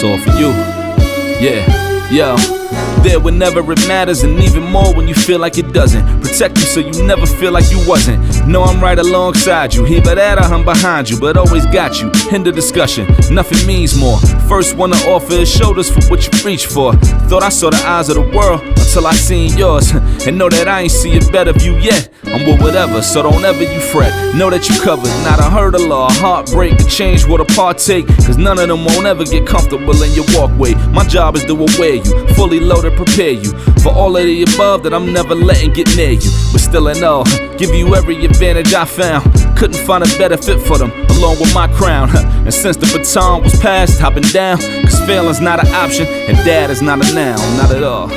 It's all for you. Yeah, yo. There whenever it matters, and even more when you feel like it doesn't. Protect you so you never feel like you wasn't. Know I'm right alongside you. Either that or I'm behind you, but always got you. End of discussion, nothing means more. First one to offer is shoulders for what you reach for. Thought I saw the eyes of the world until I seen yours. And know that I ain't see a better view yet. I'm with whatever, so don't ever you fret. Know that you covered, not a hurdle or a heartbreak. A change what a partake, cause none of them won't ever get comfortable in your walkway. My job is to aware you, fully loaded, prepare you for all of the above that I'm never letting get near you. But still in all, give you every advantage I found. Couldn't find a better fit for them, along with my crown. And since the baton was passed, I've been down. Cause failing's not an option, and dad is not a noun, not at all.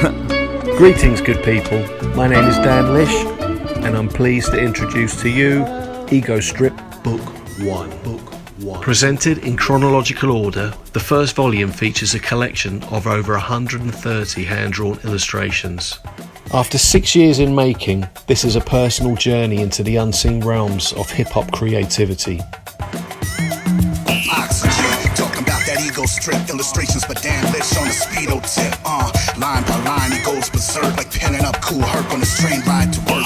Greetings, good people. My name is Dan Lish, and I'm pleased to introduce to you EgoStrip Book 1. Presented in chronological order, the first volume features a collection of over 130 hand-drawn illustrations. After 6 years in making, this is a personal journey into the unseen realms of hip-hop creativity. Talking about that EgoStrip illustrations by Dan Lish on the speedo tip. Line by line, he goes berserk like penning up Cool Herc on his train ride to work.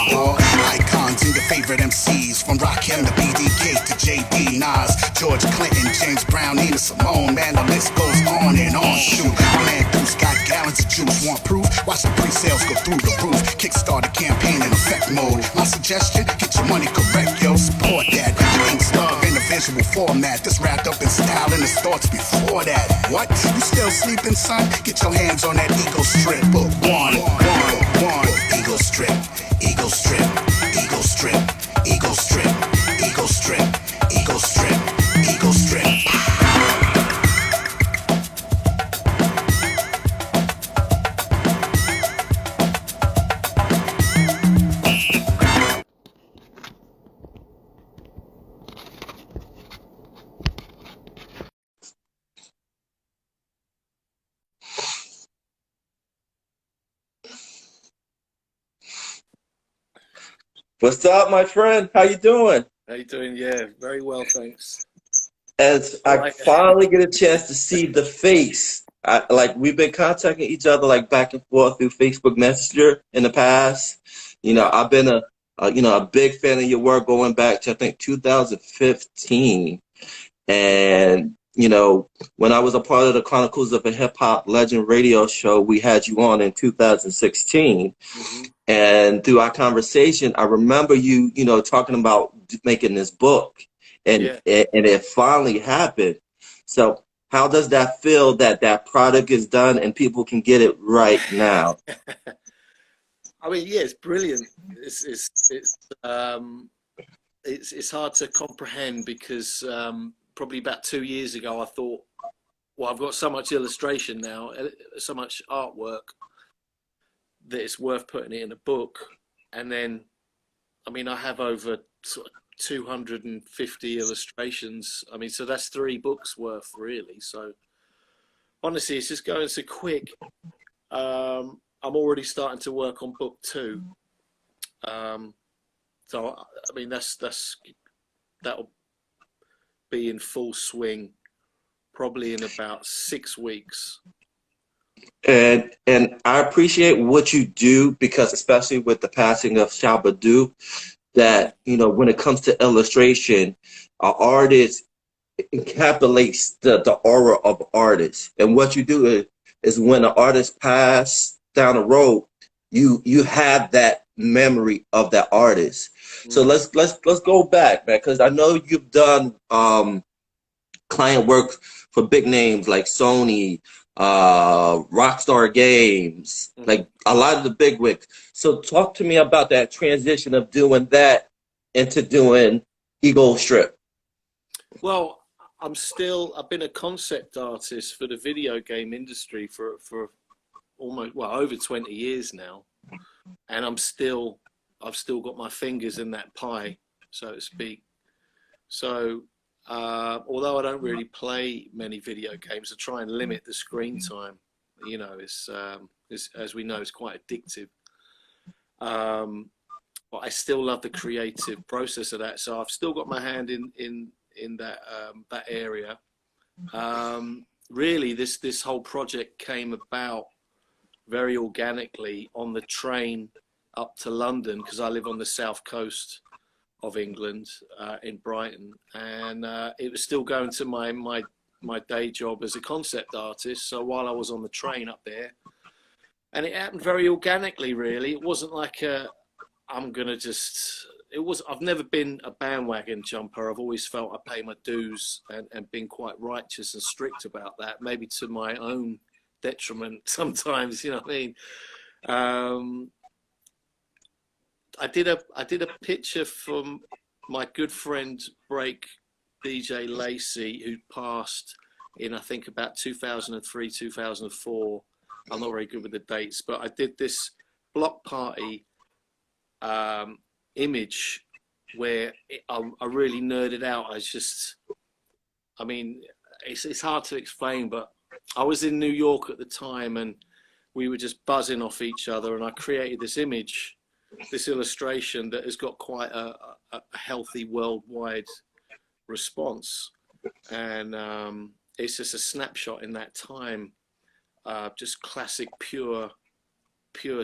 Icons and your favorite MCs, from Rakim to BDK to JD, Nas, George Clinton, James Brown, Nina Simone. Man, the list goes on and on. Shoot, my man Deuce got gallons of juice. Want proof? Watch the pre-sales go through the roof. Kickstart the campaign in effect mode. My suggestion: get your money correct, yo. Support that. Thanks love in a visual format. This wrapped up in style and its thoughts before that. What? You still sleeping, son? Get your hands on that EgoStrip Book 1. EgoStrip, EgoStrip, EgoStrip, EgoStrip, EgoStrip, EgoStrip, EgoStrip. What's up, my friend? How you doing? How you doing? Yeah, very well, thanks. As I finally get a chance to see the face, we've been contacting each other like back and forth through Facebook Messenger in the past. You know, I've been a big fan of your work going back to I think 2015, and you know, when I was a part of the Chronicles of a Hip Hop Legend radio show, we had you on in 2016. Mm-hmm. And through our conversation, I remember you talking about making this book, and it finally happened. So how does that feel that that product is done and people can get it right now? I mean, yeah, it's brilliant. It's hard to comprehend because probably about 2 years ago, I thought, well, I've got so much illustration now, so much artwork, that it's worth putting it in a book. And then, I mean, I have over sort of 250 illustrations. I mean, so that's 3 books worth, really. So honestly, it's just going so quick. I'm already starting to work on book 2. So I mean, that'll be in full swing probably in about 6 weeks. And I appreciate what you do, because especially with the passing of Shabba-Doo, that when it comes to illustration, an artist encapsulates the aura of artists. And what you do is when an artist pass down the road, you have that memory of that artist. Mm-hmm. So let's go back, man, because I know you've done client work for big names like Sony, Rockstar Games, mm-hmm. like a lot of the big wigs. So talk to me about that transition of doing that into doing EgoStrip. Well, I've been a concept artist for the video game industry for almost, over 20 years now. And I've still got my fingers in that pie, so to speak. So, although I don't really play many video games, I try and limit the screen time. It's as we know, it's quite addictive. But I still love the creative process of that. So I've still got my hand in that area. really this whole project came about very organically on the train up to London, because I live on the south coast of England, in Brighton, and it was still going to my day job as a concept artist. So while I was on the train up there, and it happened very organically, really. It wasn't like I've never been a bandwagon jumper. I've always felt I pay my dues, and been quite righteous and strict about that, maybe to my own detriment sometimes, you know what I mean? I did a picture from my good friend Break DJ Lacey, who passed in, I think, about 2003, 2004. I'm not very good with the dates, but I did this block party image where I really nerded out. I mean, it's hard to explain, but I was in New York at the time, and we were just buzzing off each other, and I created this image, this illustration that has got quite a healthy worldwide response. And it's just a snapshot in that time, just classic pure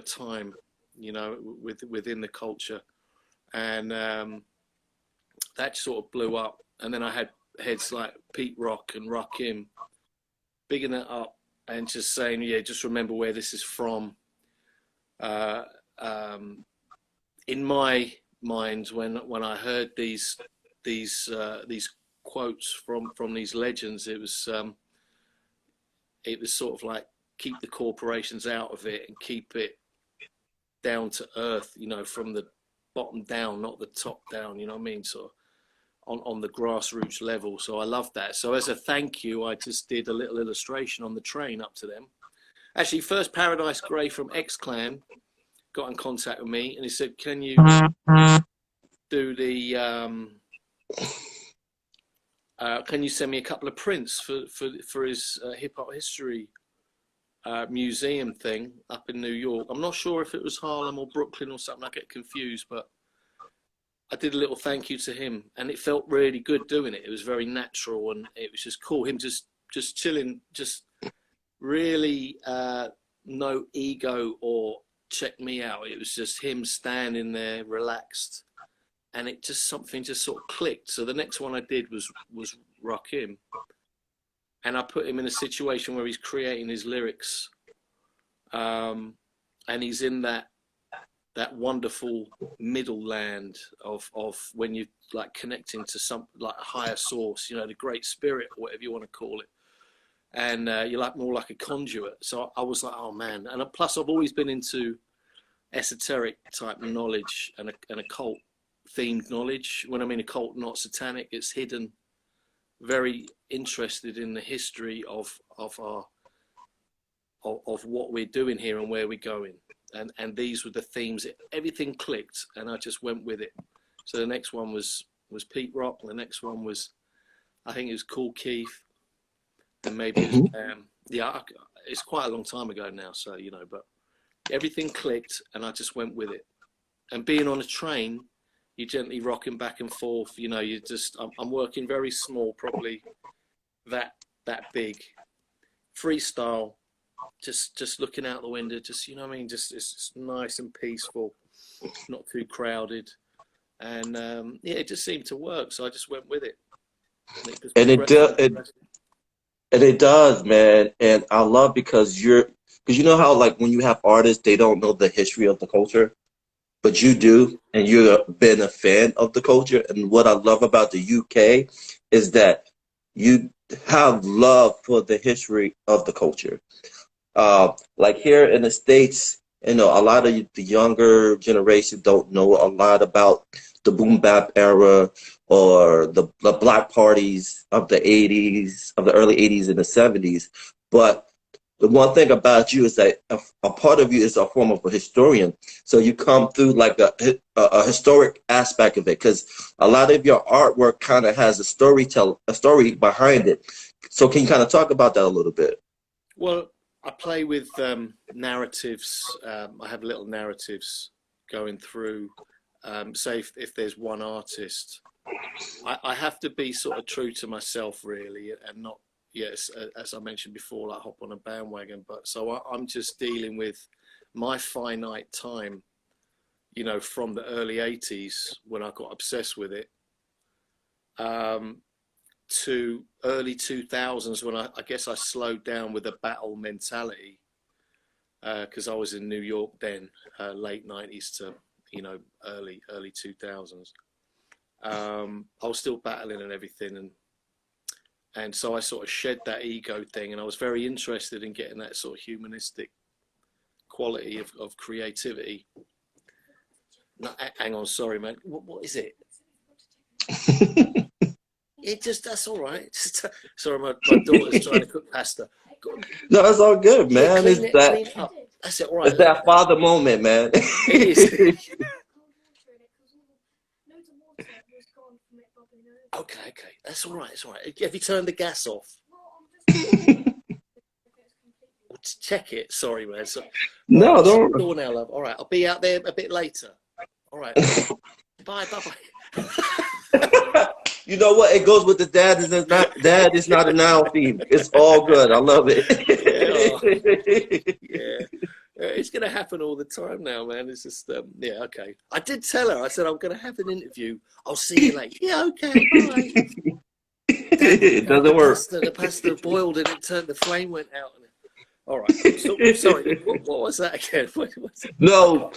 time, you know, within the culture. And that sort of blew up. And then I had heads like Pete Rock and Rakim bigging it up and just saying, yeah, just remember where this is from. In my mind, when I heard these quotes from these legends, it was sort of like, keep the corporations out of it and keep it down to earth, you know, from the bottom down, not the top down, you know what I mean? So on the grassroots level. So I love that. So as a thank you, I just did a little illustration on the train up to them. Actually, first Paradise Grey from X-Clan got in contact with me, and he said, can you do the can you send me a couple of prints for his hip-hop history museum thing up in New York? I'm not sure if it was Harlem or Brooklyn or something. I get confused, but I did a little thank you to him, and it felt really good doing it. It was very natural, and it was just cool. Him just chilling, just really no ego or check me out. It was just him standing there relaxed, and it just, something just sort of clicked. So the next one I did was Rakim, and I put him in a situation where he's creating his lyrics, and he's in that wonderful middle land of when you like connecting to some like a higher source, you know, the great spirit, or whatever you want to call it, and you're like more like a conduit. So I was like, oh man. And plus I've always been into esoteric type knowledge and occult themed knowledge. When I mean occult, not satanic, it's hidden. Very interested in the history of what we're doing here and where we're going. And these were the themes. Everything clicked, and I just went with it. So the next one was Pete Rock. The next one was, I think it was Cool Keith, and maybe it was, it's quite a long time ago now. So you know, but everything clicked, and I just went with it. And being on a train, you're gently rocking back and forth. You know, you just, I'm working very small, probably that big, freestyle. Just looking out the window, just, you know what I mean, just it's nice and peaceful, not too crowded, and yeah, it just seemed to work, so I just went with it. And it does, man. And I love because you know how like when you have artists, they don't know the history of the culture, but you do, and you've been a fan of the culture. And what I love about the UK is that you have love for the history of the culture. Like here in the States, you know, a lot of the younger generation don't know a lot about the boom bap era or the black parties of the 80s, of the early 80s and the 70s. But the one thing about you is that a part of you is a form of a historian. So you come through like a historic aspect of it, because a lot of your artwork kind of has a story behind it. So can you kind of talk about that a little bit? Well, I play with narratives. I have little narratives going through. Say if there's one artist, I have to be sort of true to myself, really, and not, yes, as I mentioned before, like hop on a bandwagon. But so I'm just dealing with my finite time, you know, from the early 80s when I got obsessed with it, to early 2000s when I guess I slowed down with the battle mentality, because I was in New York then, late 90s to, you know, early 2000s. I was still battling and everything, and so I sort of shed that ego thing, and I was very interested in getting that sort of humanistic quality of creativity. No, hang on, sorry, man. What is it? It just, that's all right. Sorry, my daughter's trying to cook pasta. No, it's all good, Yeah, man. clean it up. That's it, all right. It's that father moment, man. It is. Okay, that's all right. It's all right. Have you turned the gas off? Check it. Sorry, man. So, No, right, don't. door now, love. All right, I'll be out there a bit later. All right. Bye. You know what? It goes with the dad is not a noun theme. It's all good. I love it. Yeah. It's going to happen all the time now, man. It's just, yeah, okay. I did tell her, I said, I'm going to have an interview. I'll see you later. Yeah, okay, bye. It doesn't work. The pasta boiled and the flame went out. All right. So, sorry, what was that again? No,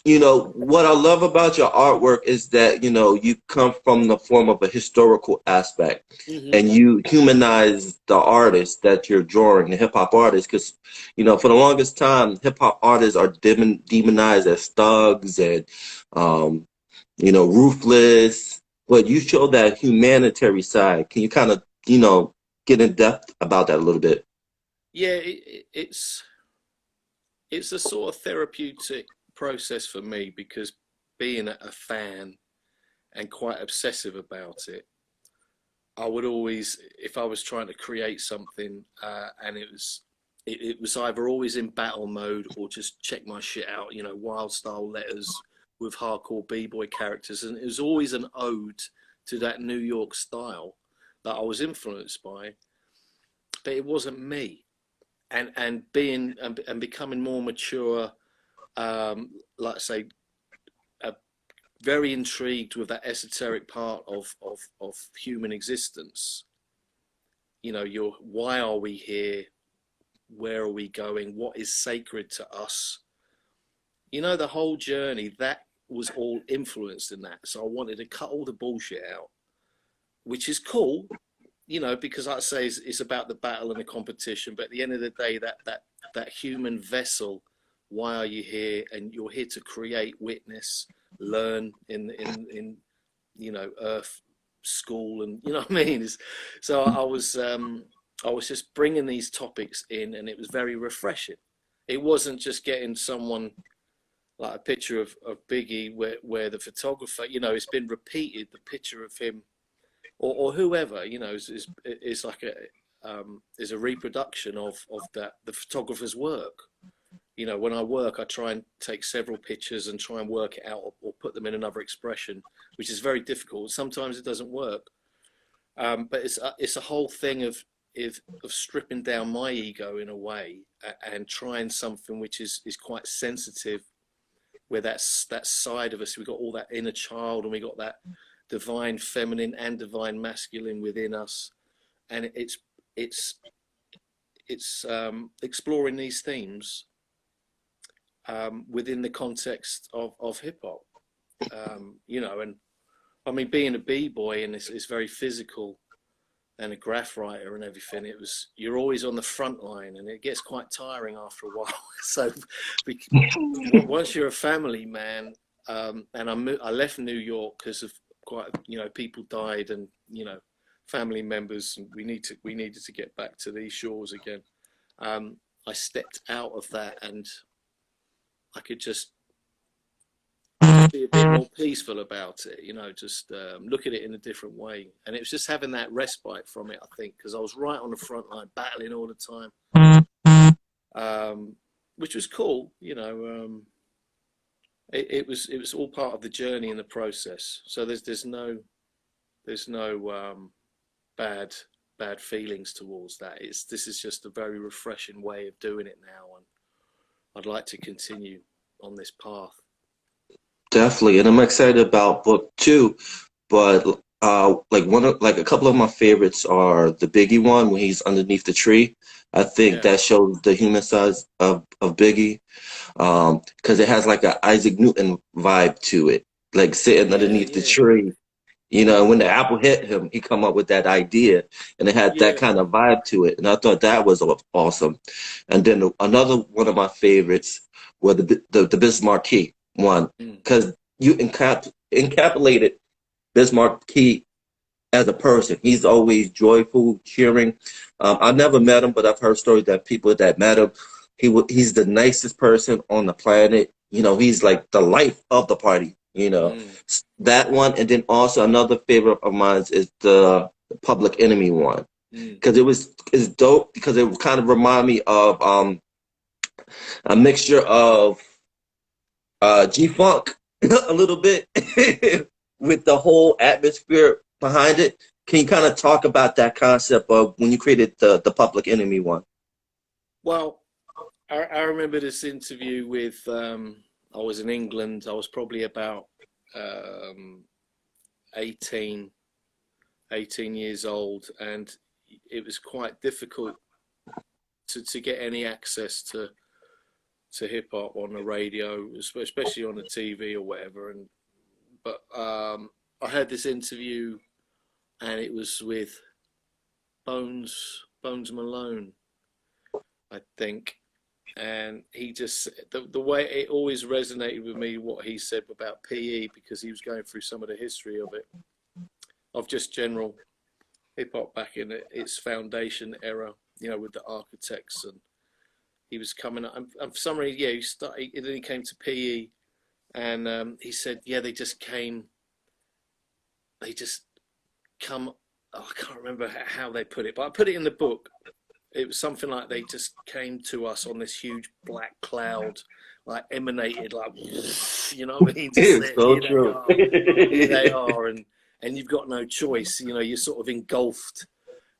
you know, what I love about your artwork is that, you know, you come from the form of a historical aspect, and you humanize the artist that you're drawing, the hip hop artist, because, you know, for the longest time, hip hop artists are demonized as thugs and, you know, ruthless, but you show that humanitarian side. Can you kind of, you know, get in depth about that a little bit? Yeah, it's a sort of therapeutic process for me, because being a fan and quite obsessive about it, I would always, if I was trying to create something, and it was either always in battle mode or just check my shit out, you know, wild style letters with hardcore b-boy characters, and it was always an ode to that New York style that I was influenced by, but it wasn't me. And being and becoming more mature, like I say, very intrigued with that esoteric part of human existence. You know, why are we here? Where are we going? What is sacred to us? You know, the whole journey, that was all influenced in that. So I wanted to cut all the bullshit out, which is cool, you know, because like I say, it's about the battle and the competition. But at the end of the day, that human vessel, why are you here? And you're here to create, witness, learn in you know, earth school, and you know what I mean. So I was just bringing these topics in, and it was very refreshing. It wasn't just getting someone like a picture of Biggie where the photographer, you know, it's been repeated, the picture of him or whoever, you know, is like is a reproduction of the photographer's work. You know, when I work, I try and take several pictures and try and work it out, or put them in another expression, which is very difficult. Sometimes it doesn't work, but it's a whole thing of stripping down my ego in a way, and trying something which is quite sensitive, where that side of us, we got all that inner child, and we got that divine feminine and divine masculine within us, and it's exploring these themes within the context of hip hop, you know. And I mean, being a b-boy, and it's very physical, and a graph writer and everything, you're always on the front line, and it gets quite tiring after a while. So once you're a family man, and I left New York because of quite, you know, people died, and you know, family members, and we needed to get back to these shores again. I stepped out of that, and I could just be a bit more peaceful about it, you know, just look at it in a different way. And it was just having that respite from it, I think, because I was right on the front line, battling all the time, which was cool, you know. It was all part of the journey and the process. So there's no bad bad feelings towards that. This is just a very refreshing way of doing it now, and I'd like to continue on this path. Definitely, and I'm excited about book 2. But like a couple of my favorites are the Biggie one when he's underneath the tree. I think that shows the human side of Biggie, because it has like a Isaac Newton vibe to it, like sitting underneath the tree. You know, when the apple hit him, he come up with that idea, and it had that kind of vibe to it, and I thought that was awesome. And then another one of my favorites was the Bismarcky one, because you encapsulated Bismarcky as a person. He's always joyful, cheering. I've never met him, but I've heard stories that people that met him, he's the nicest person on the planet. You know, he's like the life of the party. You know, that one, and then also another favorite of mine is the Public Enemy one, because it's dope, because it kind of remind me of a mixture of G-Funk a little bit with the whole atmosphere behind it. Can you kind of talk about that concept of when you created the Public Enemy one? Well, I remember this interview with, I was in England. I was probably about 18 years old, and it was quite difficult to get any access to hip hop on the radio, especially on the TV or whatever. But I had this interview, and it was with Bones Malone, I think. And he just, the way it always resonated with me, what he said about PE, because he was going through some of the history of it, of just general hip hop back in its foundation era, you know, with the architects. And he was coming up, and for some reason, then he came to PE, and he said, they just come, I can't remember how they put it, but I put it in the book. It was something like they just came to us on this huge black cloud, like emanated, like, you know what I mean? It's so true. Here they are, and you've got no choice. You know, you're sort of engulfed.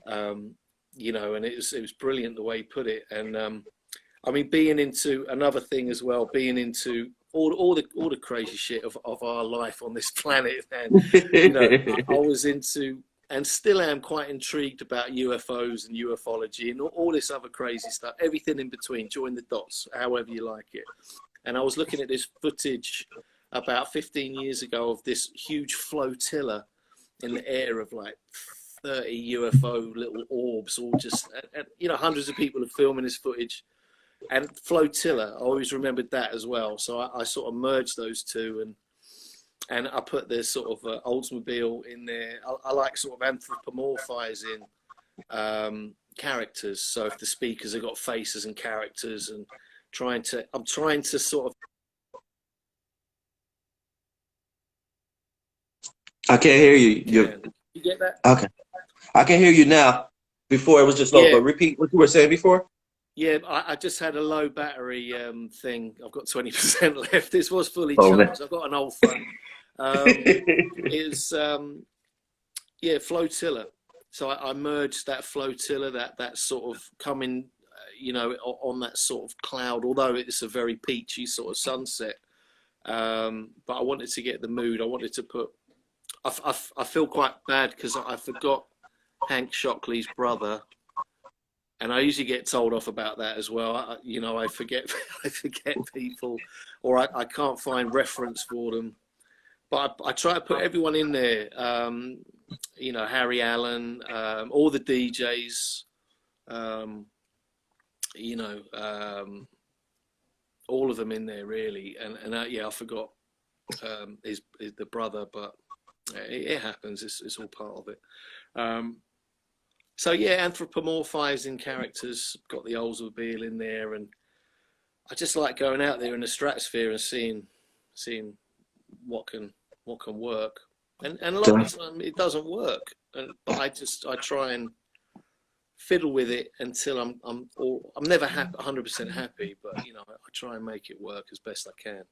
You know, and it was brilliant the way he put it. And I mean, being into another thing as well, being into all the crazy shit of our life on this planet, and you know, I was into, and still am quite intrigued about UFOs and ufology and all this other crazy stuff, everything in between, join the dots, however you like it. And I was looking at this footage about 15 years ago of this huge flotilla in the air of like 30 UFO little orbs, all just, and, you know, hundreds of people are filming this footage. And flotilla, I always remembered that as well. So I sort of merged those two, and I put this sort of Oldsmobile in there. I like sort of anthropomorphizing characters. So if the speakers have got faces and characters, and I'm trying to sort of. I can't hear you. You get that? Okay. I can hear you now. Before it was just low, but repeat what you were saying before. Yeah, I just had a low battery thing. I've got 20% left. This was fully charged. I've got an old phone. It's flotilla. So I merged that flotilla, that sort of coming, you know, on that sort of cloud, although it's a very peachy sort of sunset. But I wanted to get the mood. I wanted to put, I feel quite bad because I forgot Hank Shockley's brother. And I usually get told off about that as well. I forget people, or I can't find reference for them. But I try to put everyone in there. You know, Harry Allen, all the DJs. You know, all of them in there really. And I forgot the brother, but it happens. It's all part of it. So yeah, anthropomorphizing characters, got the Oldsmobile in there, and I just like going out there in the stratosphere and seeing what can work. And a lot of the time it doesn't work, but I try and fiddle with it until I'm never 100% happy, but you know, I try and make it work as best I can.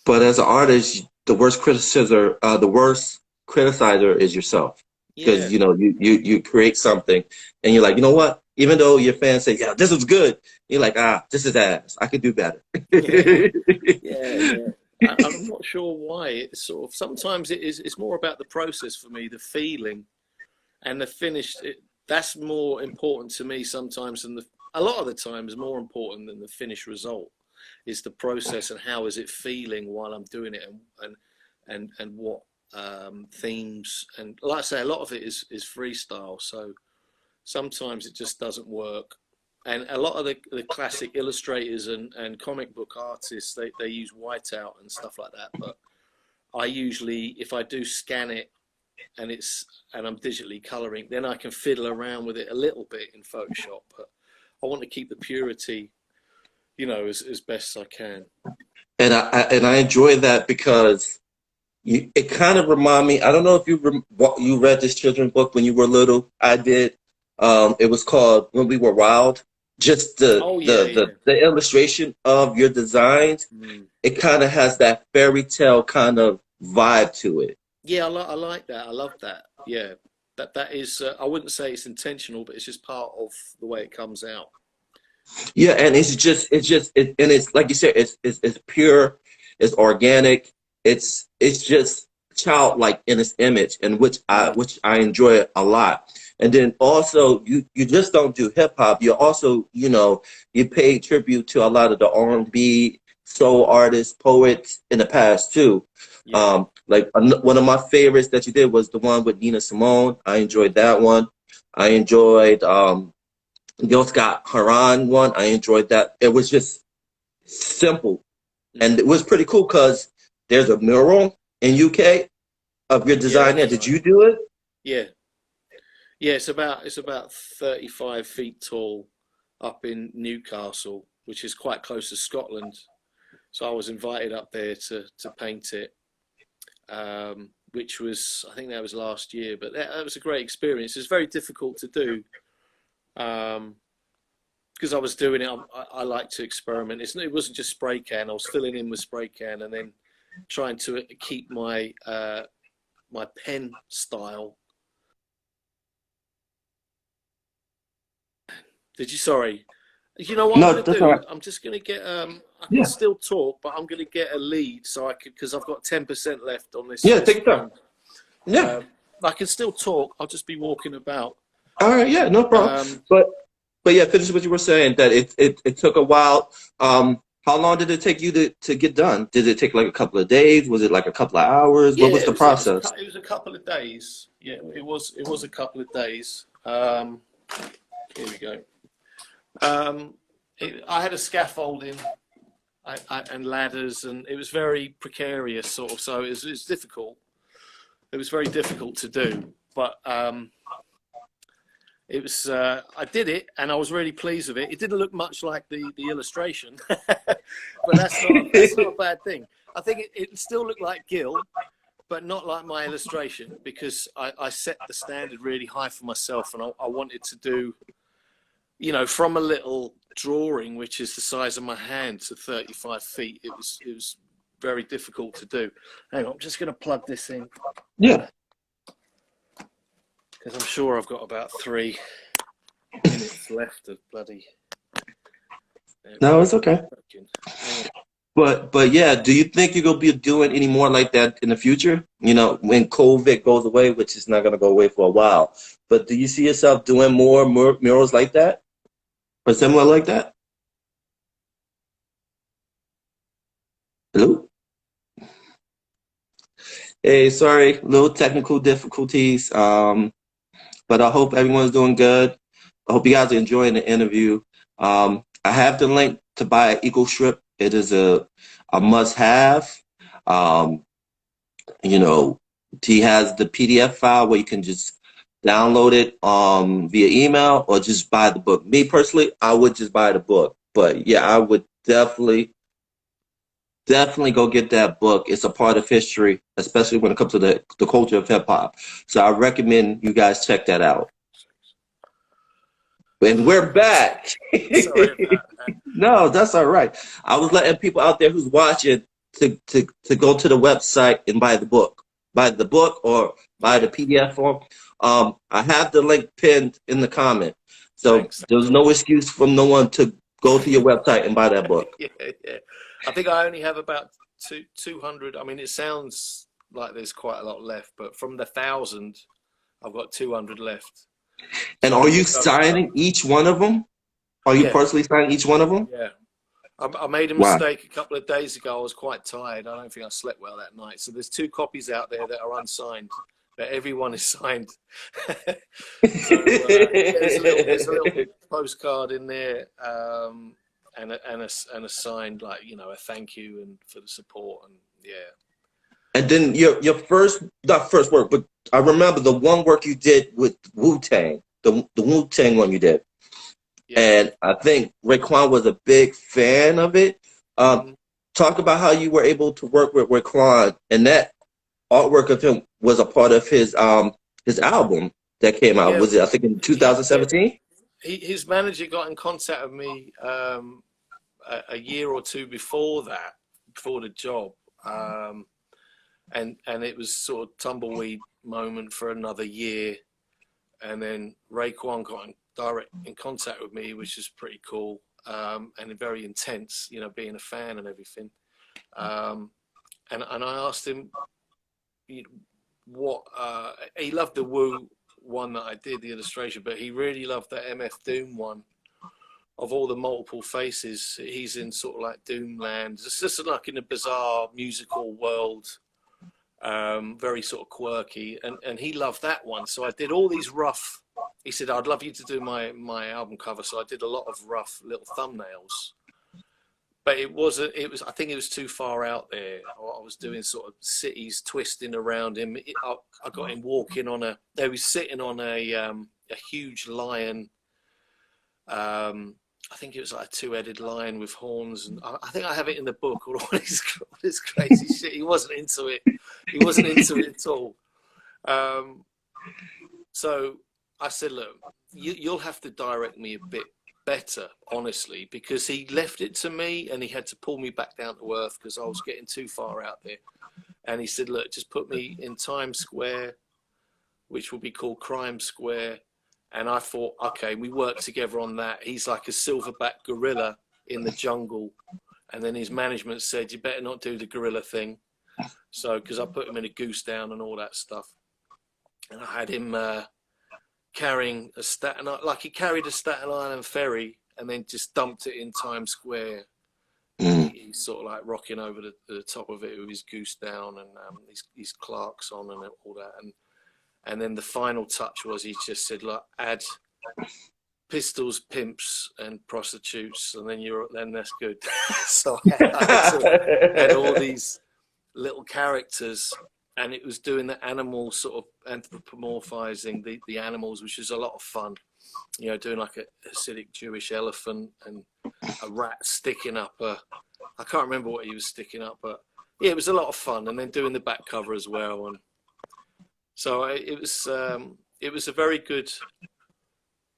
But as an artist, the worst criticizer is yourself. Yeah. you know you create something and you're like, you know what? Even though your fans say, yeah, this was good, you're like, this is ass. I could do better. Yeah. Yeah. I'm not sure why. It's sort of sometimes it's more about the process for me, the feeling, and the finish. That's more important to me sometimes than a lot of the time is more important than the finished result. Is the process and how is it feeling while I'm doing it, and what themes, and like I say, a lot of it is freestyle. So sometimes it just doesn't work. And a lot of the classic illustrators and comic book artists, they use whiteout and stuff like that. But I usually, if I do scan it and I'm digitally coloring, then I can fiddle around with it a little bit in Photoshop. But I want to keep the purity, you know, as best I can. And I enjoy that because it kind of remind me. I don't know if you read this children's book when you were little. I did. It was called When We Were Wild. Just the illustration of your designs, it kind of has that fairy tale kind of vibe to it. Yeah, I like that. I love that. Yeah, that is. I wouldn't say it's intentional, but it's just part of the way it comes out. Yeah, and it's like you said, it's pure, it's organic, it's just childlike in its image, and which I enjoy a lot. And then also, you just don't do hip hop. You also, you know, you pay tribute to a lot of the R&B, soul artists, poets in the past too. Yeah. Like one of my favorites that you did was the one with Nina Simone. I enjoyed that one. I enjoyed Gil Scott Heron one. I enjoyed that. It was just simple, and it was pretty cool because there's a mural in UK of your design there. Did you do it? Yeah. Yeah, it's about 35 feet tall up in Newcastle, which is quite close to Scotland. So I was invited up there to paint it, which was, I think that was last year, but that was a great experience. It's very difficult to do because I was doing it. I like to experiment. It wasn't just spray can. I was filling in with spray can and then trying to keep my my pen style. Sorry. You know what I'm going to do? Right. I'm just going to get, I can still talk, but I'm going to get a lead so I could, because I've got 10% left on this. Yeah, take your time. Yeah. I can still talk. I'll just be walking about. All right, yeah, no problem. But yeah, finish what you were saying, that it took a while. How long did it take you to get done? Did it take like a couple of days? Was it like a couple of hours? Yeah, what was the process? It was a couple of days. Yeah, it was a couple of days. Here we go. I had a scaffolding and ladders, and it was very precarious, sort of. So it was difficult. It was very difficult to do, but it was. I did it, and I was really pleased with it. It didn't look much like the illustration, but that's not a bad thing. I think it still looked like Gil, but not like my illustration, because I set the standard really high for myself, and I wanted to do. You know, from a little drawing, which is the size of my hand, to 35 feet, it was very difficult to do. Hang on, I'm just going to plug this in. Yeah. Because I'm sure I've got about 3 minutes left of bloody... No, it's okay. But yeah, do you think you're going to be doing any more like that in the future? You know, when COVID goes away, which is not going to go away for a while. But do you see yourself doing more murals like that? Or similar like that? Hello? Hey, sorry, little technical difficulties. But I hope everyone's doing good. I hope you guys are enjoying the interview. I have the link to buy EgoStrip. It is a must-have. You know, he has the PDF file where you can just download it via email or just buy the book. Me personally, I would just buy the book. But yeah, I would definitely go get that book. It's a part of history, especially when it comes to the culture of hip hop. So I recommend you guys check that out. And we're back. Sorry about that. No, that's all right. I was letting people out there who's watching to go to the website and buy the book. Buy the book or buy the PDF form. I have the link pinned in the comment. So Thanks. there's no excuse from no one to go to your website and buy that book. Yeah. I think I only have about 200. I mean, it sounds like there's quite a lot left, but from the 1,000, I've got 200 left. And are you signing each one of them? Are you personally signing each one of them? Yeah. I made a mistake a couple of days ago. I was quite tired. I don't think I slept well that night. So there's 2 copies out there that are unsigned, but everyone is signed. So, there's a little postcard in there, and a signed, like, you know, a thank you and for the support, and And then your not first work, but I remember the one work you did with Wu-Tang, the Wu-Tang one you did. Yeah. And I think Raekwon was a big fan of it. Talk about how you were able to work with Raekwon, and that artwork of him was a part of his album that came out. Was it, I think, in 2017? His manager got in contact with me a year or two before that, before the job, and it was sort of tumbleweed moment for another year, and then Raekwon got in contact with me, which is pretty cool, and very intense, you know, being a fan and everything. And I asked him what he loved the Wu one that I did, the illustration, but he really loved the MF Doom one. Of all the multiple faces, he's in sort of like Doomland. It's just like in a bizarre musical world, very sort of quirky, and he loved that one. So I did all these rough. He said, "I'd love you to do my album cover." So I did a lot of rough little thumbnails. But I think it was too far out there. I was doing sort of cities twisting around him. I got him walking on he was sitting on a huge lion. I think it was like a 2-headed lion with horns. And I think I have it in the book, all this crazy shit. He wasn't into it. He wasn't into it at all. So I said, look, you'll have to direct me a bit better, honestly, because he left it to me and he had to pull me back down to earth because I was getting too far out there. And he said, look, just put me in Times Square, which will be called Crime Square. And I thought, okay, we worked together on that. He's like a silverback gorilla in the jungle. And then his management said, you better not do the gorilla thing. So, because I put him in a goose down and all that stuff. And I had him carrying a he carried a Staten Island ferry and then just dumped it in Times Square. He's sort of like rocking over the top of it with his goose down and his Clarks on and all that. And then the final touch was he just said, look, add pistols, pimps, and prostitutes, and then that's good. So I had all these little characters, and it was doing the animal sort of anthropomorphizing the animals, which is a lot of fun. You know, doing like a Hasidic Jewish elephant and a rat sticking up I can't remember what he was sticking up, but yeah, it was a lot of fun. And then doing the back cover as well. And so it was a very good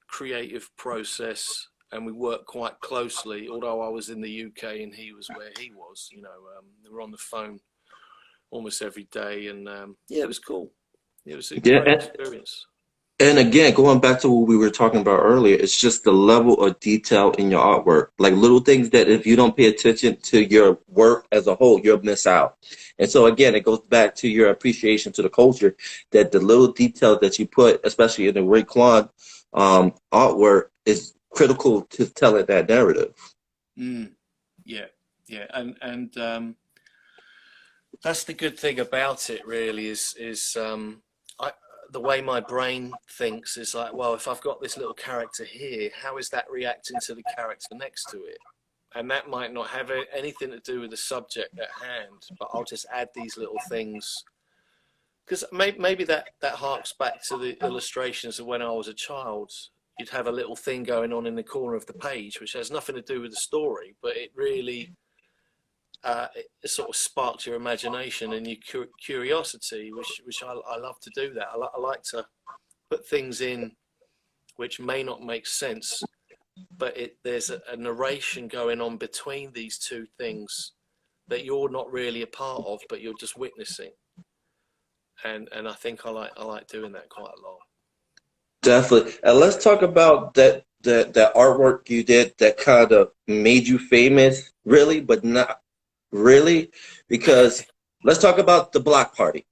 creative process, and we worked quite closely. Although I was in the UK and he was where he was, you know, we were on the phone almost every day, and it was cool. It was a great experience. And again, going back to what we were talking about earlier, it's just the level of detail in your artwork, like little things that if you don't pay attention to your work as a whole, you'll miss out. And so again, it goes back to your appreciation to the culture, that the little detail that you put, especially in the Raekwon artwork, is critical to telling that narrative. Yeah, and that's the good thing about it, really, is the way my brain thinks is like, well, if I've got this little character here, how is that reacting to the character next to it? And that might not have anything to do with the subject at hand, but I'll just add these little things. Because maybe that harks back to the illustrations of when I was a child. You'd have a little thing going on in the corner of the page, which has nothing to do with the story, but it really it sort of sparks your imagination and your curiosity, which I love to do that. I like to put things in which may not make sense, but there's a narration going on between these two things that you're not really a part of, but you're just witnessing. And I think I like doing that quite a lot. Definitely. And let's talk about that artwork you did that kind of made you famous, really, but not really, because let's talk about the Block Party.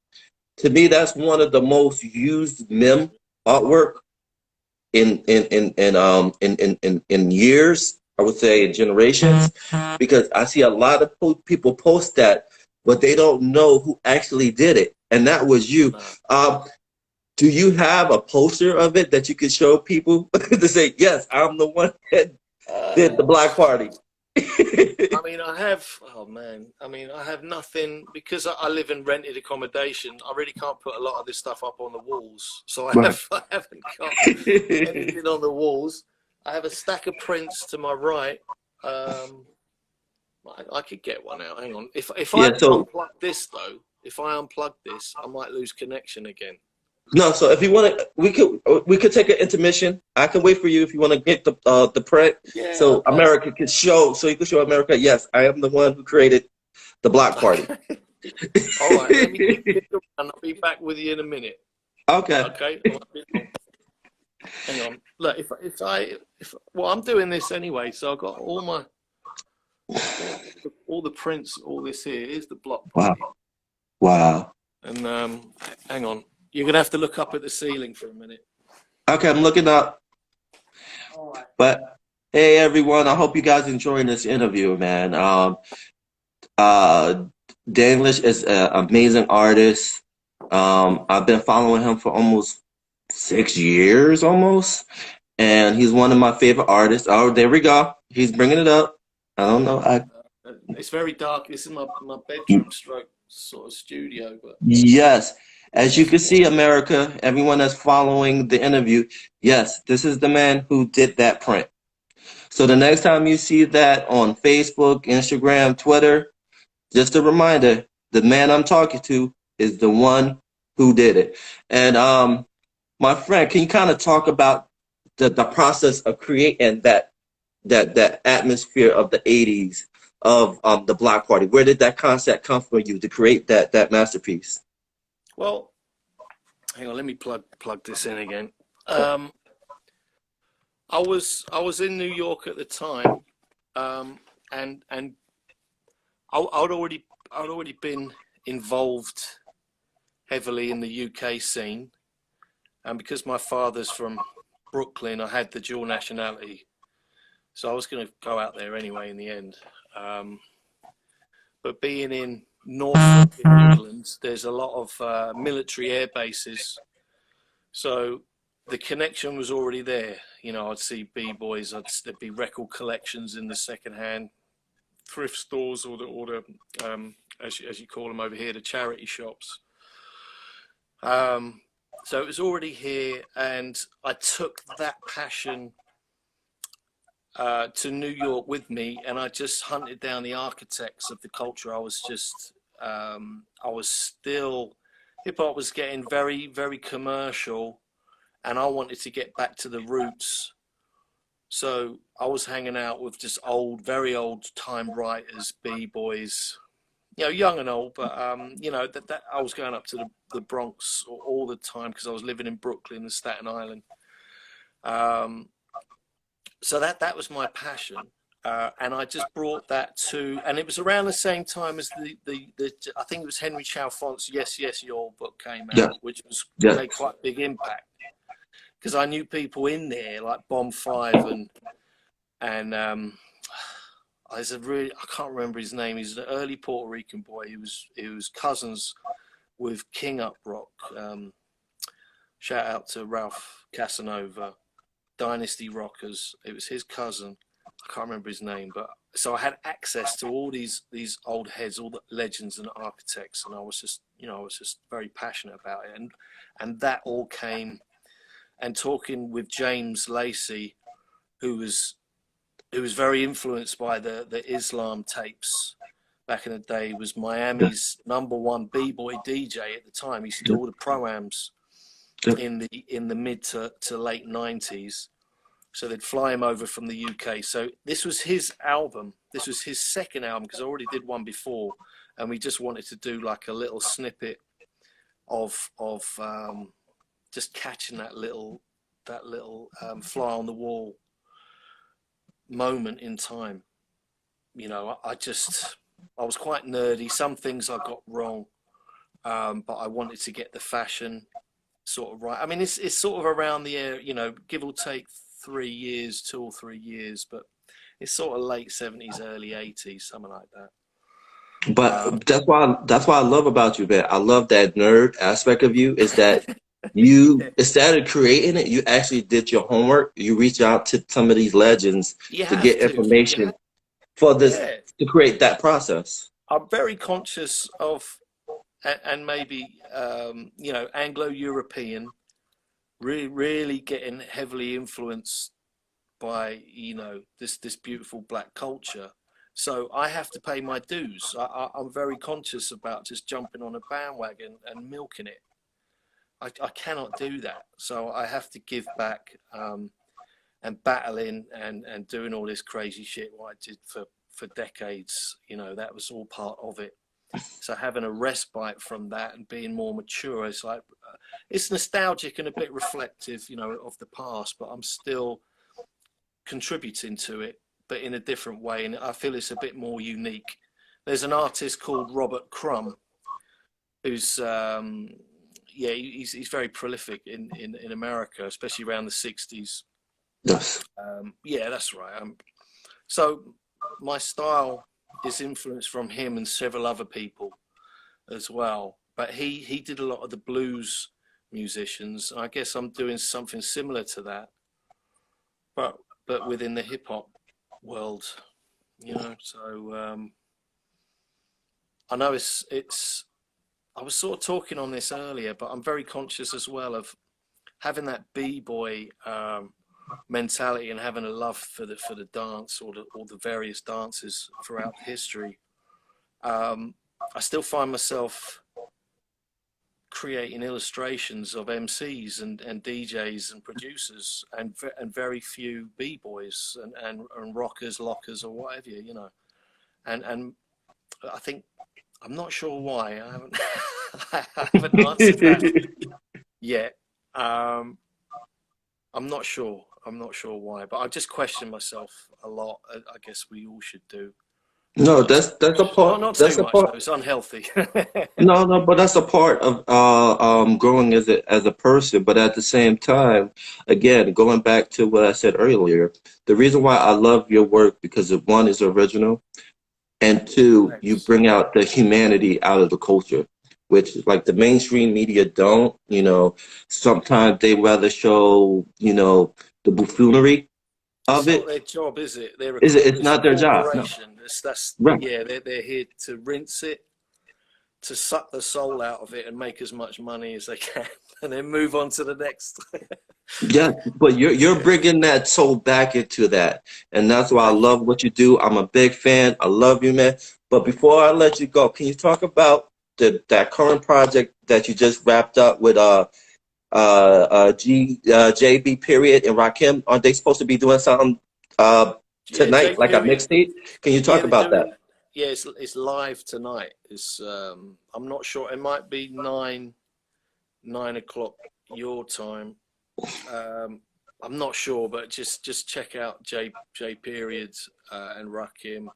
To me, that's one of the most used meme artwork in years. I would say in generations, because I see a lot of people post that, but they don't know who actually did it, and that was you. Do you have a poster of it that you could show people to say, yes, I'm the one that did the Block Party? I mean, I have. Oh man, I mean, I have nothing because I live in rented accommodation. I really can't put a lot of this stuff up on the walls, so I haven't got anything on the walls. I have a stack of prints to my right. I could get one out. Hang on. If I unplug this though, if I unplug this, I might lose connection again. No, so if you want to, we could take an intermission. I can wait for you if you want to get the print, yeah, so okay. America can show. So you can show America. Yes, I am the one who created the Block Party. All right, let me get the run. I'll be back with you in a minute. Okay. Okay. Hang on. Look, if well, I'm doing this anyway, so I've got all the prints. All this here is the Block Party. Wow. And hang on. You're going to have to look up at the ceiling for a minute. Okay, I'm looking up. All right. But hey, everyone, I hope you guys enjoying this interview, man. Danlish is an amazing artist. I've been following him for almost 6 years, and he's one of my favorite artists. Oh, there we go. He's bringing it up. I don't know. It's very dark. This is my bedroom stroke sort of studio. But yes. As you can see, America, everyone that's following the interview, yes, this is the man who did that print. So the next time you see that on Facebook, Instagram, Twitter, just a reminder, the man I'm talking to is the one who did it. And my friend, can you kind of talk about the process of creating that atmosphere of the 80s of the Block Party? Where did that concept come from you to create that masterpiece? Well, hang on, let me plug this in again. I was in New York at the time, and I'd already been involved heavily in the UK scene, and because my father's from Brooklyn, I had the dual nationality, so I was going to go out there anyway in the end. But being in Norfolk in England, there's a lot of military air bases, so the connection was already there. You know, I'd see b-boys, there'd be record collections in the second-hand thrift stores, or the as you call them over here, the charity shops. So it was already here, and I took that passion to New York with me, and I just hunted down the architects of the culture. I was still, hip-hop was getting very, very commercial, and I wanted to get back to the roots. So I was hanging out with just very old time writers, b-boys, you know, young and old, but you know, that I was going up to the Bronx all the time because I was living in Brooklyn and Staten Island. So that was my passion, and I just brought that to, and it was around the same time as the I think it was Henry Chalfont's Yes, Yes, Your book came out, which made quite a big impact, because I knew people in there like Bomb 5 and there's a really, I can't remember his name. He's an early Puerto Rican boy. He was cousins with King Up Rock. Shout out to Ralph Casanova, Dynasty Rockers. It was his cousin. I can't remember his name, but so I had access to all these old heads, all the legends and architects, and I was just very passionate about it, and that all came. And talking with James Lacey, who was very influenced by the Islam tapes back in the day, was Miami's #1 b-boy DJ at the time. He used to do all the pro-ams in the mid to late 90s. So they'd fly him over from the UK. So this was his album. This was his second album, because I already did one before, and we just wanted to do like a little snippet of just catching that little little fly on the wall moment in time. You know, I was quite nerdy. Some things I got wrong, but I wanted to get the fashion sort of right. I mean, it's sort of around the air, you know, give or take 3 years, 2 or 3 years, but it's sort of late 70s, early 80s, something like that. But that's why I love about you, man. I love that nerd aspect of you, is that you, instead of creating it, you actually did your homework. You reach out to some of these legends to get information for this, to create that process. I'm very conscious of, and maybe, you know, Anglo-European, really getting heavily influenced by, you know, this beautiful black culture. So I have to pay my dues. I'm very conscious about just jumping on a bandwagon and milking it. I cannot do that. So I have to give back, and battling and doing all this crazy shit what I did for decades. You know, that was all part of it. So having a respite from that and being more mature, it's like, it's nostalgic and a bit reflective, you know, of the past, but I'm still contributing to it, but in a different way, and I feel it's a bit more unique. There's an artist called Robert Crumb, who's he's very prolific in America, especially around the 60s. Yes. Yeah, that's right. So my style is influenced from him and several other people as well, but he did a lot of the blues musicians. I guess I'm doing something similar to that, but within the hip hop world, you know. So I know it's I was sort of talking on this earlier, but I'm very conscious as well of having that b-boy mentality and having a love for the dance, or the various dances throughout history. I still find myself creating illustrations of MCs and DJs and producers, and very few b-boys and rockers, lockers, or whatever, you know. And I think, I'm not sure why. I haven't answered that yet. I'm not sure. I'm not sure why, but I just question myself a lot. I guess we all should do. No, that's a part. Not That's too a much, part. though. It's unhealthy. No, but that's a part of growing as a person. But at the same time, again, going back to what I said earlier, the reason why I love your work, because one is original, and two, you bring out the humanity out of the culture, which, like, the mainstream media don't. You know, sometimes they rather show, you know, the buffoonery of It's it. not their job, is it? It's not their job. No. That's Right. Yeah, they're here to rinse it, to suck the soul out of it and make as much money as they can, and then move on to the next. Yeah, but you're bringing that soul back into that, and that's why I love what you do. I'm a big fan. I love you, man. But before I let you go, can you talk about that current project that you just wrapped up with JB period and Rakim? Aren't they supposed to be doing something tonight, like a mixtape? Can you talk about that? Yeah, it's live tonight. It's I'm not sure. It might be 9 o'clock your time. I'm not sure, but just check out J periods and Rakim.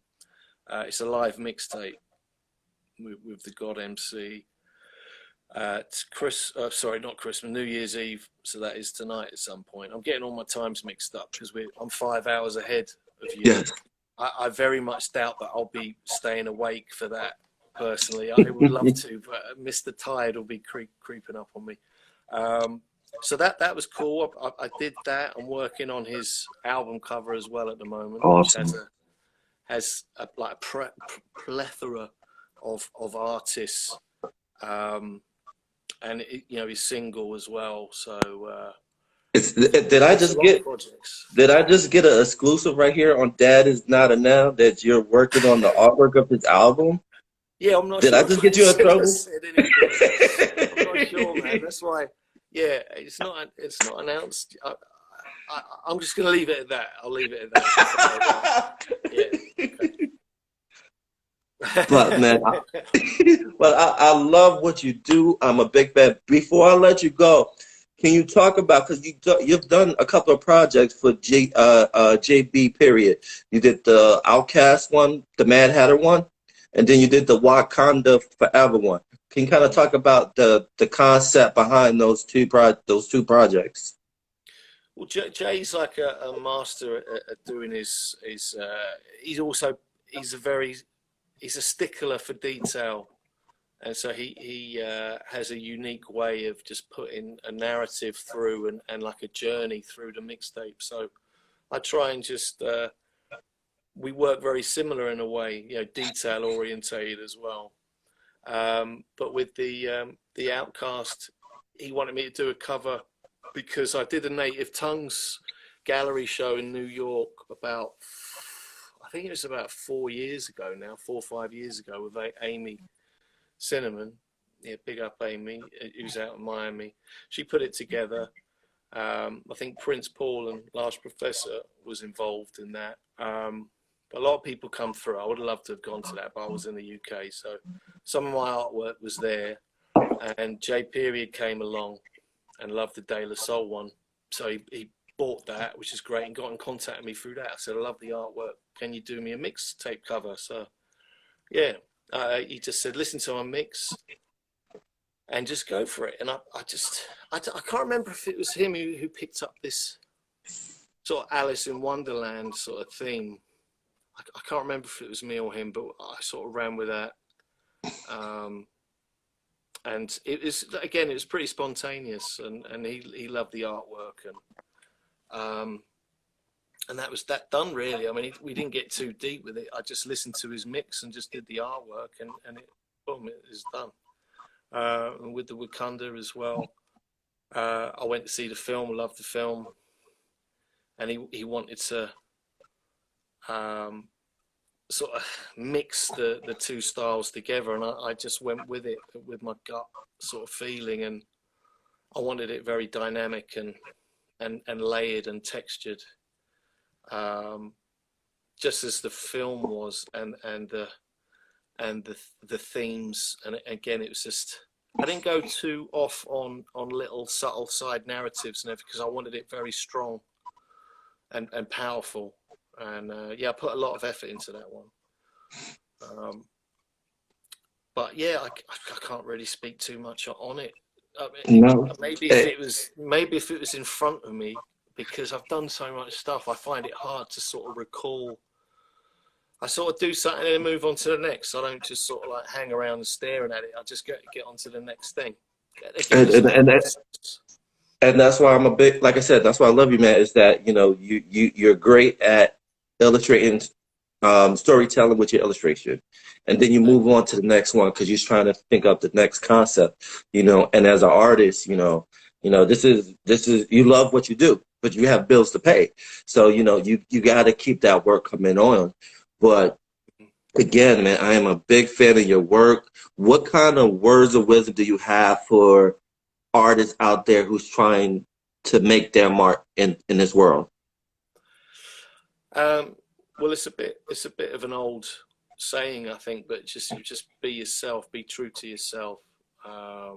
It's a live mixtape with the God MC. It's not Christmas, New Year's Eve. So that is tonight at some point. I'm getting all my times mixed up because I'm 5 hours ahead of you. Yes. I very much doubt that I'll be staying awake for that personally. I would love to, but Mr. Tide will be creeping up on me. So that was cool. I did that. I'm working on his album cover as well at the moment. Awesome. Which has a plethora of artists, and you know, his single as well. So did I just get an exclusive right here on Dad Is Not a Now that you're working on the artwork of his album? Yeah, I'm not sure. Did I just get you in trouble? I'm not sure, man. That's why. Yeah, it's not announced. I'm just gonna leave it at that. I'll leave it at that. Yeah. Okay. But man, I love what you do. I'm a big fan. Before I let you go, Can you talk about, because you've done a couple of projects for JB period. You did the Outcast one, the Mad Hatter one, and then you did the Wakanda Forever one. Can you kind of talk about the concept behind those two projects? Well, Jay's like a master at doing his he's a stickler for detail. And so he has a unique way of just putting a narrative through and like a journey through the mixtape. So I try and just, we work very similar in a way, you know, detail orientated as well. But with the Outcast, he wanted me to do a cover because I did a Native Tongues gallery show in New York about, I think it was about 4 years ago now, 4 or 5 years ago with Amy Cinnamon. Yeah, big up Amy, who's out in Miami. She put it together. I think Prince Paul and Last Professor was involved in that. A lot of people come through. I would have loved to have gone to that, but I was in the UK, so some of my artwork was there. And J Period came along and loved the De La Soul one, so he bought that, which is great, and got in contact with me through that. I said, I love the artwork. Can you do me a mixtape cover? So yeah. He just said, listen to my mix and just go for it. And I can't remember if it was him who picked up this sort of Alice in Wonderland sort of theme. I can't remember if it was me or him, but I sort of ran with that. And it was pretty spontaneous, and he loved the artwork, and that was that done really. I mean, we didn't get too deep with it. I just listened to his mix and just did the artwork, and boom, it is done. And with the Wakanda as well, I went to see the film, loved the film, and he wanted to sort of mix the two styles together, and I just went with it with my gut sort of feeling, and I wanted it very dynamic and layered and textured. Just as the film was, and the themes, and again it was just, I didn't go too off on little subtle side narratives and everything, because I wanted it very strong and powerful, and yeah, I put a lot of effort into that one. But yeah, I can't really speak too much on it. I mean, No. maybe if it was in front of me, because I've done so much stuff, I find it hard to sort of recall. I sort of do something and then move on to the next. I don't just sort of like hang around and staring at it. I just get on to the next thing. And that's why I'm a big, like I said, that's why I love you, man, is that, you know, you're great at illustrating, storytelling with your illustration. And then you move on to the next one because you're trying to think up the next concept, you know, and as an artist, you know, this is, you love what you do, but you have bills to pay. So, you know, you got to keep that work coming on. But again, man, I am a big fan of your work. What kind of words of wisdom do you have for artists out there who's trying to make their mark in this world? Well, it's a bit of an old saying, I think, but just be yourself, be true to yourself. I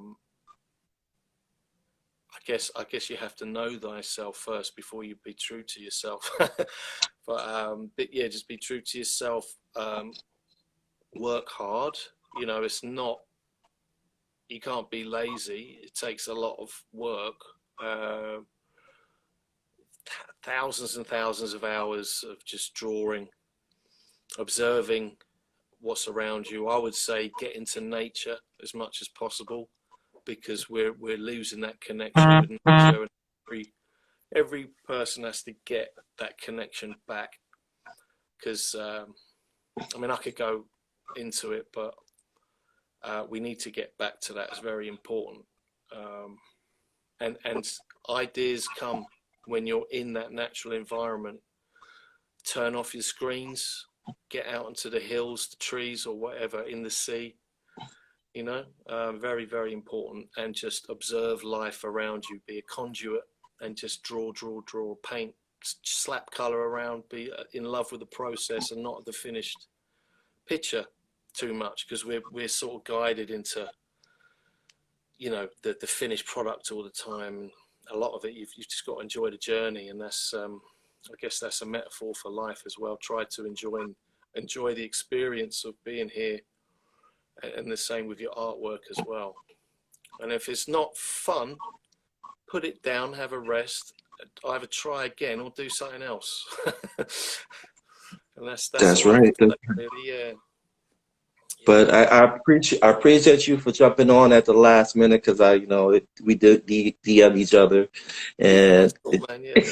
guess you have to know thyself first before you be true to yourself. But yeah, just be true to yourself. Work hard. You know, it's not, you can't be lazy. It takes a lot of work. Thousands and thousands of hours of just drawing, observing what's around you. I would say get into nature as much as possible, because we're losing that connection with nature, and every person has to get that connection back. Because I mean, I could go into it, but we need to get back to that. It's very important. And ideas come when you're in that natural environment. Turn off your screens, get out into the hills, the trees, or whatever, in the sea, you know, very, very important. And just observe life around you, be a conduit, and just draw, paint, slap color around, be in love with the process and not the finished picture too much, because we're sort of guided into, you know, the finished product all the time. a lot of it, you've just got to enjoy the journey, and that's I guess that's a metaphor for life as well. Try to enjoy the experience of being here, and the same with your artwork as well. And if it's not fun, put it down, have a rest, either try again or do something else. And that's right. Really, yeah. But I appreciate you for jumping on at the last minute, because we did DM each other, and Cool, man, yeah.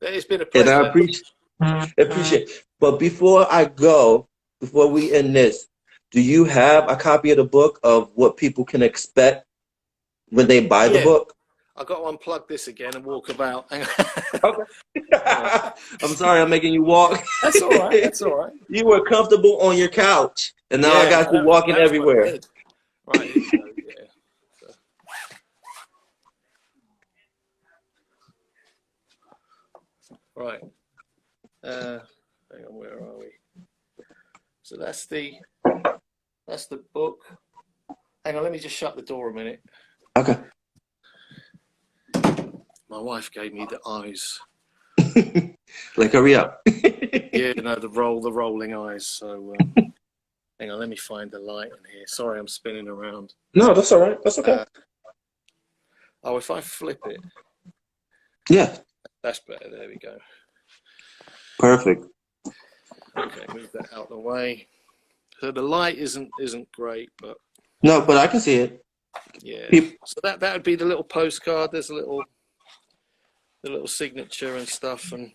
It's been a and pleasure. I appreciate. But before we end this, do you have a copy of the book of what people can expect when they buy the book? I got to unplug this again and walk about. Okay. I'm sorry, I'm making you walk. That's all right. That's all right. You were comfortable on your couch, and now I got you walking everywhere. Right. Yeah. Right. Hang on, where are we? So that's the book. Hang on, let me just shut the door a minute. Okay. My wife gave me the eyes. Like, hurry up. Yeah, no, the rolling eyes. So, hang on, let me find the light in here. Sorry, I'm spinning around. No, that's all right. That's okay. If I flip it. Yeah. That's better. There we go. Perfect. Okay, move that out of the way. So the light isn't great, but no, but I can see it. Yeah. So that would be the little postcard. There's the little signature and stuff, and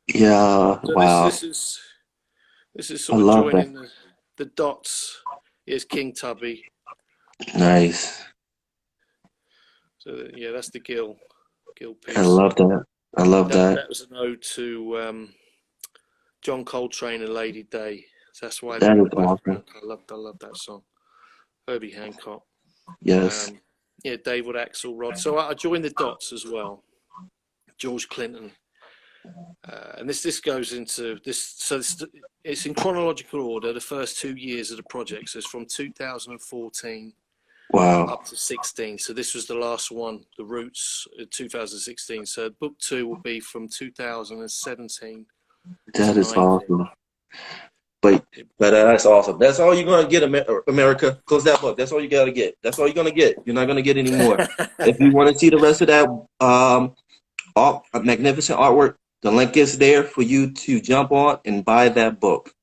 yeah. so wow. This is sort of joining the dots. Here's King Tubby. Nice. So yeah, that's the gill piece. I love that. That was an ode to John Coltrane and Lady Day. So that's why that is awesome. I love that song. Herbie Hancock. Yes. Yeah, David Axelrod. So I joined the dots as well. George Clinton. And this goes into this. So it's in chronological order. The first 2 years of the project. So it's from 2014 up to 16. So this was the last one, the Roots, 2016. So book 2 will be from 2017. That is awesome. But that's awesome. That's all you're gonna get, America. Close that book. That's all you gotta get. That's all you're gonna get. You're not gonna get any more. If you want to see the rest of that magnificent artwork, the link is there for you to jump on and buy that book.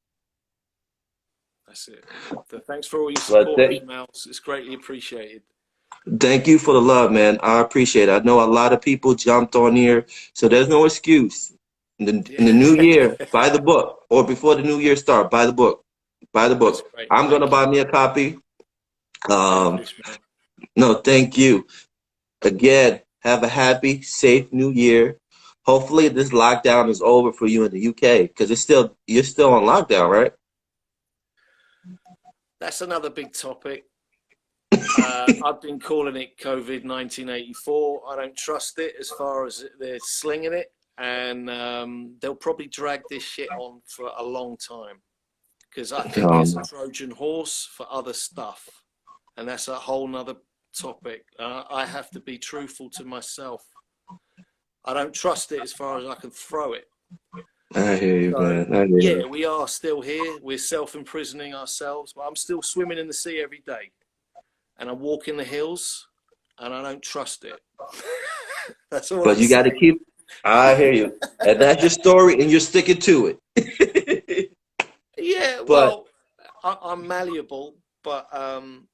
That's it. So thanks for all your support, emails. It's greatly appreciated. Thank you for the love, man. I appreciate it. I know a lot of people jumped on here, so there's no excuse. In the new year, buy the book, or before the new year starts, buy the book. Buy the book. I'm gonna buy me a copy. No, thank you. Again, have a happy, safe new year. Hopefully this lockdown is over for you in the UK, because you're still on lockdown, right? That's another big topic. I've been calling it COVID 1984. I don't trust it as far as they're slinging it. And they'll probably drag this shit on for a long time, because I think it's a Trojan horse for other stuff, and that's a whole nother topic. I have to be truthful to myself. I don't trust it as far as I can throw it. I hear you, man. Yeah, we are still here. We're self-imprisoning ourselves, but I'm still swimming in the sea every day, and I walk in the hills, and I don't trust it. That's all. But you got to keep. I hear you, and that's your story, and you're sticking to it. Yeah, well, I'm malleable, but I'm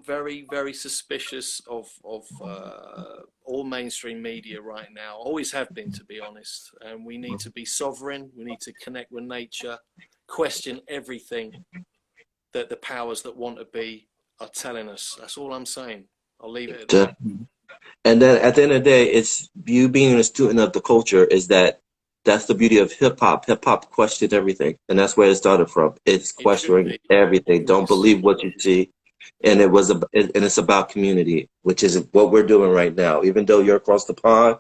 very, very suspicious of all mainstream media right now. Always have been, to be honest. And we need to be sovereign. We need to connect with nature, question everything that the powers that want to be are telling us. That's all I'm saying. I'll leave it at that. And then at the end of the day, it's you being a student of the culture. That's the beauty of hip hop. Hip hop questioned everything, and that's where it started from. It's questioning everything. Don't believe what you see, and it's about community, which is what we're doing right now. Even though you're across the pond,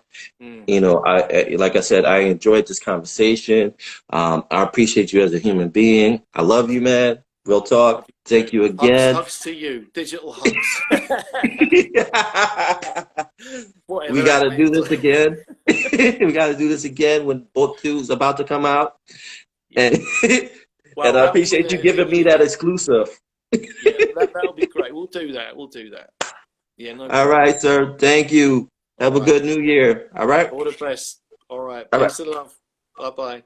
like I said, I enjoyed this conversation. I appreciate you as a human being. I love you, man. Real talk. Thank you again. Hugs to you. Digital hugs. Whatever We that got to do means. this again. We got to do this again when book 2 is about to come out. And, Well, and I appreciate you giving me that exclusive. Yeah, that'll be great. We'll do that. Yeah, no problem. All right, sir. Thank you. Have a good new year. All right. All the best. All right. All right. Peace and love. Bye-bye.